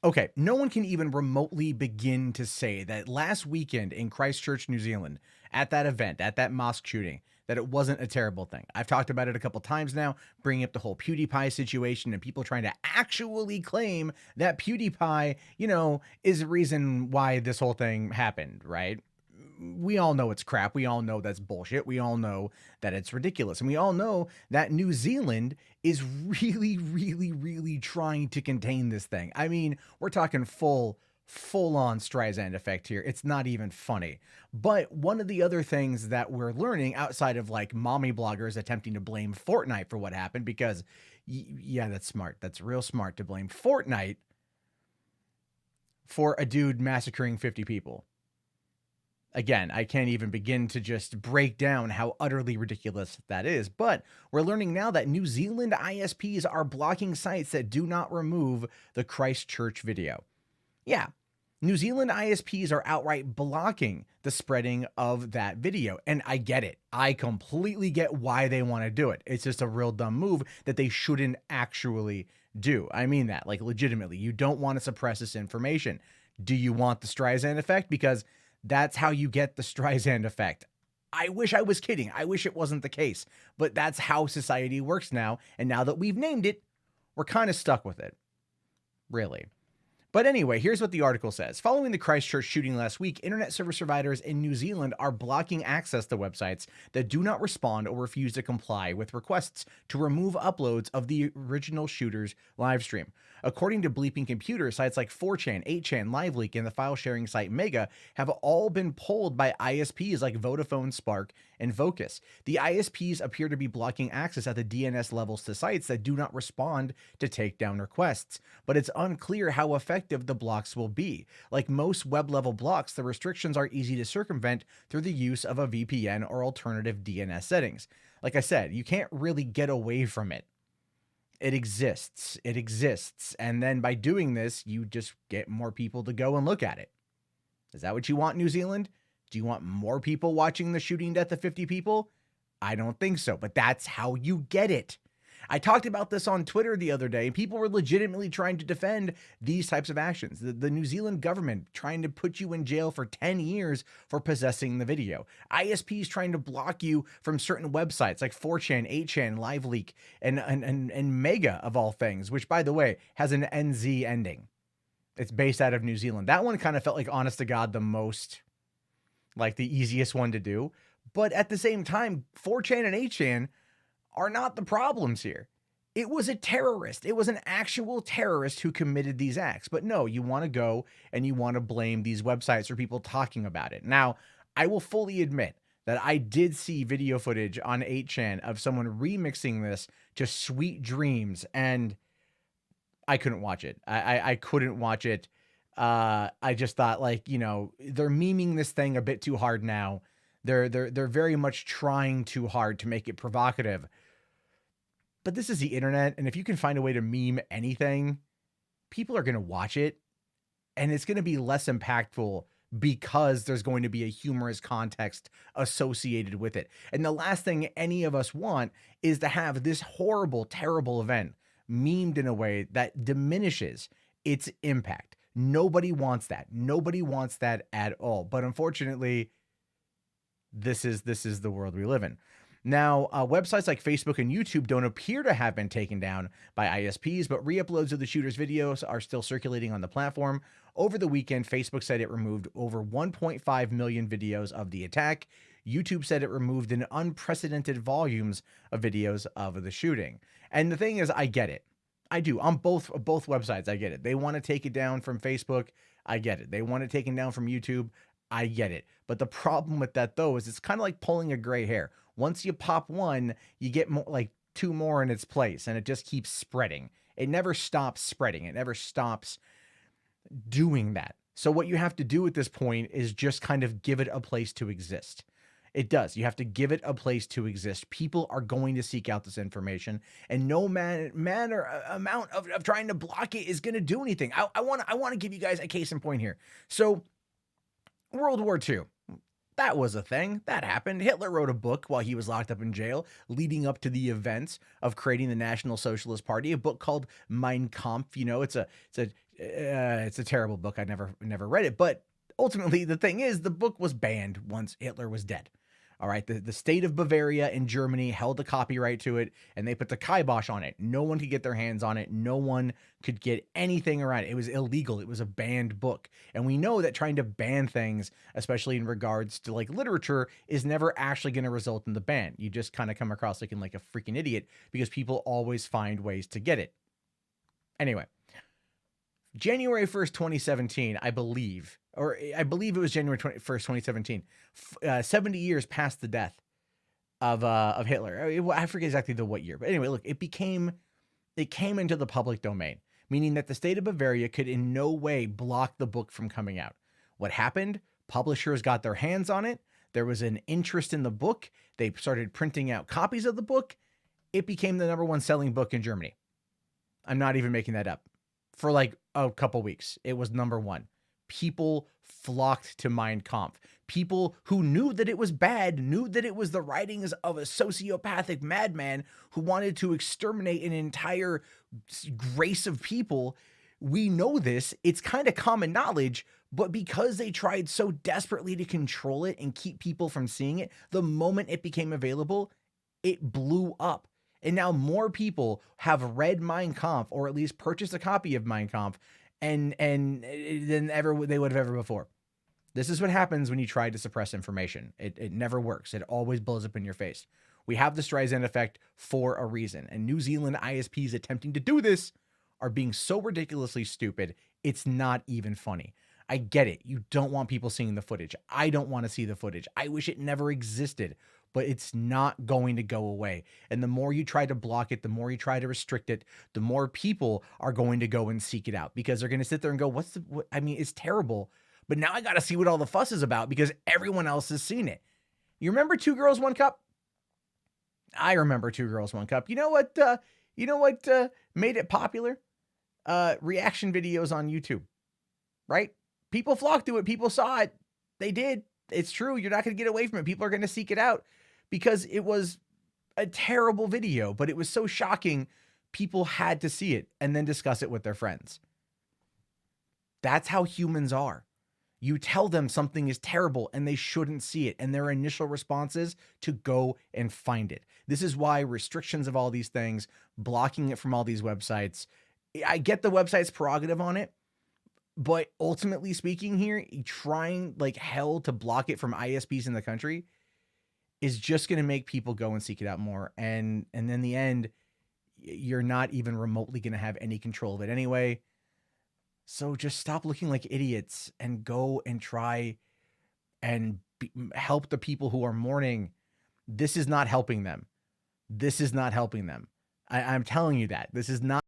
Okay, no one can even remotely begin to say that last weekend in Christchurch, New Zealand, at that event, at that mosque shooting, that it wasn't a terrible thing. I've talked about it a couple times now, bringing up the whole PewDiePie situation and people trying to actually claim that PewDiePie, is the reason why this whole thing happened, right? We all know it's crap. We all know that's bullshit. We all know that it's ridiculous. And we all know that New Zealand is really, really, really trying to contain this thing. I mean, we're talking full on Streisand effect here. It's not even funny. But one of the other things that we're learning outside of like mommy bloggers attempting to blame Fortnite for what happened, because yeah, that's smart. That's real smart to blame Fortnite for a dude massacring 50 people. Again, I can't even begin to just break down how utterly ridiculous that is. But we're learning now that New Zealand ISPs are blocking sites that do not remove the Christchurch video. Yeah, New Zealand ISPs are outright blocking the spreading of that video. And I get it. I completely get why they want to do it. It's just a real dumb move that they shouldn't actually do. I mean that, like, legitimately. You don't want to suppress this information. Do you want the Streisand effect? Because that's how you get the Streisand effect. I wish I was kidding. I wish it wasn't the case, but that's how society works now. And now that we've named it, we're kind of stuck with it. Really. But anyway, here's what the article says. Following the Christchurch shooting last week, internet service providers in New Zealand are blocking access to websites that do not respond or refuse to comply with requests to remove uploads of the original shooter's live stream. According to Bleeping Computer, sites like 4chan, 8chan, LiveLeak, and the file sharing site Mega have all been pulled by ISPs like Vodafone, Spark, and Vocus. The ISPs appear to be blocking access at the DNS levels to sites that do not respond to takedown requests, but it's unclear how effective the blocks will be. Like most web-level blocks, the restrictions are easy to circumvent through the use of a VPN or alternative DNS settings. Like I said, you can't really get away from it. It exists. It exists. And then by doing this, you just get more people to go and look at it. Is that what you want, New Zealand? Do you want more people watching the shooting death of 50 people? I don't think so, but that's how you get it. I talked about this on Twitter the other day, and people were legitimately trying to defend these types of actions. The New Zealand government trying to put you in jail for 10 years for possessing the video. ISPs trying to block you from certain websites like 4chan, 8chan, LiveLeak, and Mega, of all things, which, by the way, has an NZ ending. It's based out of New Zealand. That one kind of felt like, honest to God, the most, like, the easiest one to do. But at the same time, 4chan and 8chan are not the problems here. It was a terrorist. It was an actual terrorist who committed these acts. But no, you want to go and you want to blame these websites for people talking about it. Now, I will fully admit that I did see video footage on 8chan of someone remixing this to Sweet Dreams, and I couldn't watch it. I couldn't watch it. I just thought, like, they're memeing this thing a bit too hard now. They're very much trying too hard to make it provocative. But this is the internet, and if you can find a way to meme anything, people are going to watch it, and it's going to be less impactful because there's going to be a humorous context associated with it. And the last thing any of us want is to have this horrible, terrible event memed in a way that diminishes its impact. Nobody wants that. Nobody wants that at all. But unfortunately, this is the world we live in. Now, websites like Facebook and YouTube don't appear to have been taken down by ISPs, but re-uploads of the shooter's videos are still circulating on the platform. Over the weekend, Facebook said it removed over 1.5 million videos of the attack. YouTube said it removed an unprecedented volumes of videos of the shooting. And the thing is, I get it. I do. On both websites, I get it. They want to take it down from Facebook. I get it. They want it taken down from YouTube. I get it. But the problem with that, though, is it's kind of like pulling a gray hair. Once you pop one, you get more, like two more in its place, and it just keeps spreading. It never stops spreading. It never stops doing that. So what you have to do at this point is just kind of give it a place to exist. It does. You have to give it a place to exist. People are going to seek out this information, and no manner amount of trying to block it is going to do anything. I want to give you guys a case in point here. So World War II. That was a thing. That happened. Hitler wrote a book while he was locked up in jail, leading up to the events of creating the National Socialist Party, a book called Mein Kampf. It's a It's a terrible book. I never read it, but ultimately the thing is the book was banned once Hitler was dead. All right, the state of Bavaria in Germany held the copyright to it, and they put the kibosh on it. No one could get their hands on it. No one could get anything around it. It was illegal. It was a banned book. And we know that trying to ban things, especially in regards to like literature, is never actually going to result in the ban. You just kind of come across looking like a freaking idiot because people always find ways to get it. Anyway, January 1st, 2017, I believe it was January 1st, 2017, 70 years past the death of Hitler. I forget exactly what year, but anyway, look, it came into the public domain, meaning that the state of Bavaria could in no way block the book from coming out. What happened? Publishers got their hands on it. There was an interest in the book. They started printing out copies of the book. It became the #1 selling book in Germany. I'm not even making that up. For like a couple weeks, it was #1. People flocked to Mein Kampf. People who knew that it was bad, knew that it was the writings of a sociopathic madman who wanted to exterminate an entire race of people. We know this. It's kind of common knowledge, but because they tried so desperately to control it and keep people from seeing it, the moment it became available, it blew up. And now more people have read Mein Kampf, or at least purchased a copy of Mein Kampf, and than ever they would have ever before. This is what happens when you try to suppress information. It never works. It always blows up in your face. We have the Streisand effect for a reason, and New Zealand ISPs attempting to do this are being so ridiculously stupid, it's not even funny. I get it. You don't want people seeing the footage. I don't want to see the footage. I wish it never existed, but it's not going to go away. And the more you try to block it, the more you try to restrict it, the more people are going to go and seek it out because they're going to sit there and go, I mean, it's terrible, but now I got to see what all the fuss is about because everyone else has seen it. You remember Two Girls, One Cup? I remember Two Girls, One Cup. You know what made it popular? Reaction videos on YouTube, right? People flocked to it. People saw it. They did. It's true. You're not going to get away from it. People are going to seek it out because it was a terrible video, but it was so shocking. People had to see it and then discuss it with their friends. That's how humans are. You tell them something is terrible and they shouldn't see it. And their initial response is to go and find it. This is why restrictions of all these things, blocking it from all these websites. I get the website's prerogative on it, but ultimately speaking here, trying like hell to block it from ISPs in the country is just going to make people go and seek it out more. And in the end, you're not even remotely going to have any control of it anyway. So just stop looking like idiots and go and try and help the people who are mourning. This is not helping them. This is not helping them. I'm telling you that. This is not